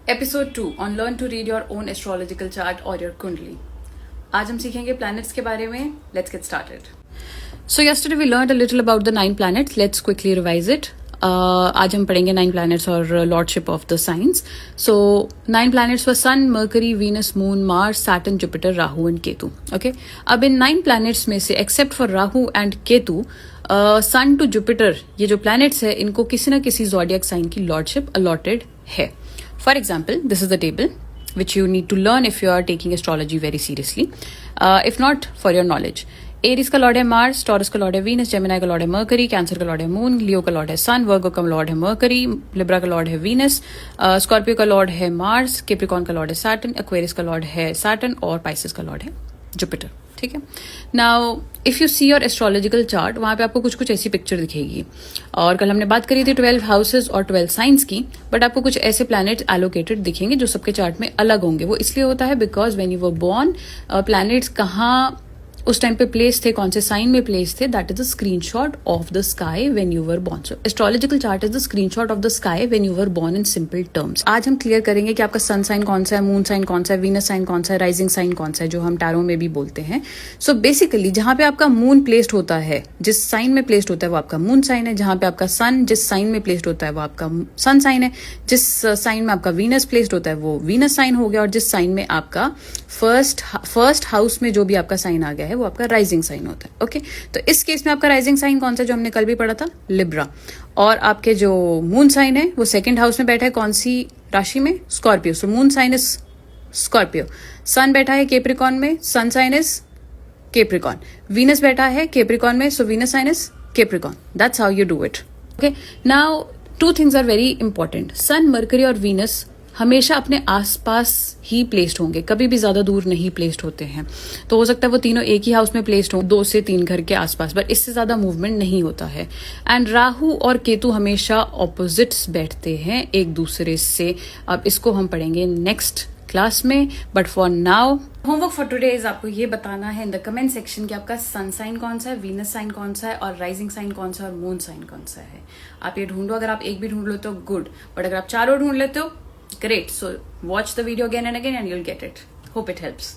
Episode 2 on learn to read your own astrological chart और your kundli. आज हम सीखेंगे प्लैनेट्स के बारे में। Let's get started. So yesterday we learned a little about the 9 planets. Let's quickly revise it. आज हम पढ़ेंगे 9 प्लैनेट्स और lordship of the signs. So 9 planets were Sun, Mercury, Venus, Moon, Mars, Saturn, Jupiter, Rahu and Ketu. Okay, अब इन 9 planets में से except for Rahu and Ketu, Sun to Jupiter, ये जो प्लैनेट्स है इनको किसी न किसी ज़ोडिएक साइन की लॉर्डशिप अलॉटेड है। For example, this is the table which you need to learn if you are taking astrology very seriously. If not, for your knowledge. Aries का लॉर्ड है मार्स, टॉरस का Lord है Venus, Gemini का Lord है mercury, cancer का Lord है moon, लियो का Lord है सन, वर्गो का लॉर्ड है मर्करी, लिब्रा का लॉर्ड है वीनस, स्कॉर्पियो का लॉर्ड है मार्स, कैप्रिकॉर्न का लॉर्ड है सैटर्न, एक्वेरियस का लॉर्ड है सैटर्न और पाइसेस का लॉर्ड है जुपिटर। ठीक है। Now if you see your astrological chart, वहां पे आपको कुछ कुछ ऐसी पिक्चर दिखेगी। और कल हमने बात करी थी 12 हाउसेस और 12 साइंस की, बट आपको कुछ ऐसे प्लैनेट्स एलोकेटेड दिखेंगे जो सबके चार्ट में अलग होंगे। वो इसलिए होता है because when you were born, planets कहाँ उस टाइम पे प्लेस थे, कौन से साइन में प्लेस थे, that is the screenshot of the sky when you were born. So astrological chart is the screenshot of the sky when you were born in simple terms. आज हम clear करेंगे कि आपका सन साइन कौन सा है, moon sign कौन सा है, वीनस साइन कौन सा है, राइजिंग साइन कौन सा है, जो हम टैरो में भी बोलते हैं। सो बेसिकली जहां पे आपका मून प्लेस्ड होता है, जिस साइन में प्लेस्ड होता है वो आपका मून साइन है। जहां पे आपका सन जिस साइन में प्लेस्ड होता है वो आपका सन साइन है। जिस साइन में आपका वीनस प्लेस्ड होता है वो वीनस साइन हो गया। और जिस साइन में आपका फर्स्ट हाउस में जो भी आपका साइन आ गया है वो आपका राइजिंग साइन होता है। ओके, तो इस केस में आपका राइजिंग साइन कौन सा, जो हमने कल भी पढ़ा था, लिब्रा। और आपके जो मून साइन है वो सेकंड हाउस में बैठा है, कौन सी राशि में, Scorpio. So moon sign is Scorpio. Sun बैठा है कैप्रिकॉर्न में, sun sign is Capricorn. Venus बैठा है कैप्रिकॉर्न में, so Venus sign is Capricorn. That's how you do it. Okay, now 2 things are very important. Sun, Mercury और Venus हमेशा अपने आसपास ही प्लेस्ड होंगे, कभी भी ज्यादा दूर नहीं प्लेस्ड होते हैं। तो हो सकता है वो तीनों एक ही हाउस में प्लेस्ड हों, 2 से 3 घर के आसपास, बट इससे ज्यादा मूवमेंट नहीं होता है। एंड राहु और केतु हमेशा ऑपोजिट्स बैठते हैं एक दूसरे से। अब इसको हम पढ़ेंगे नेक्स्ट क्लास में, but for now homework for today is आपको ये बताना है इन द कमेंट सेक्शन कि आपका सन साइन कौन सा है, वीनस साइन कौन सा है और राइजिंग साइन कौन सा है और मून साइन कौन सा है। आप ये ढूंढो। अगर आप एक भी ढूंढ लेते हो गुड, बट अगर आप चारों ढूंढ लेते हो great. So watch the video again and again and you'll get it. Hope it helps.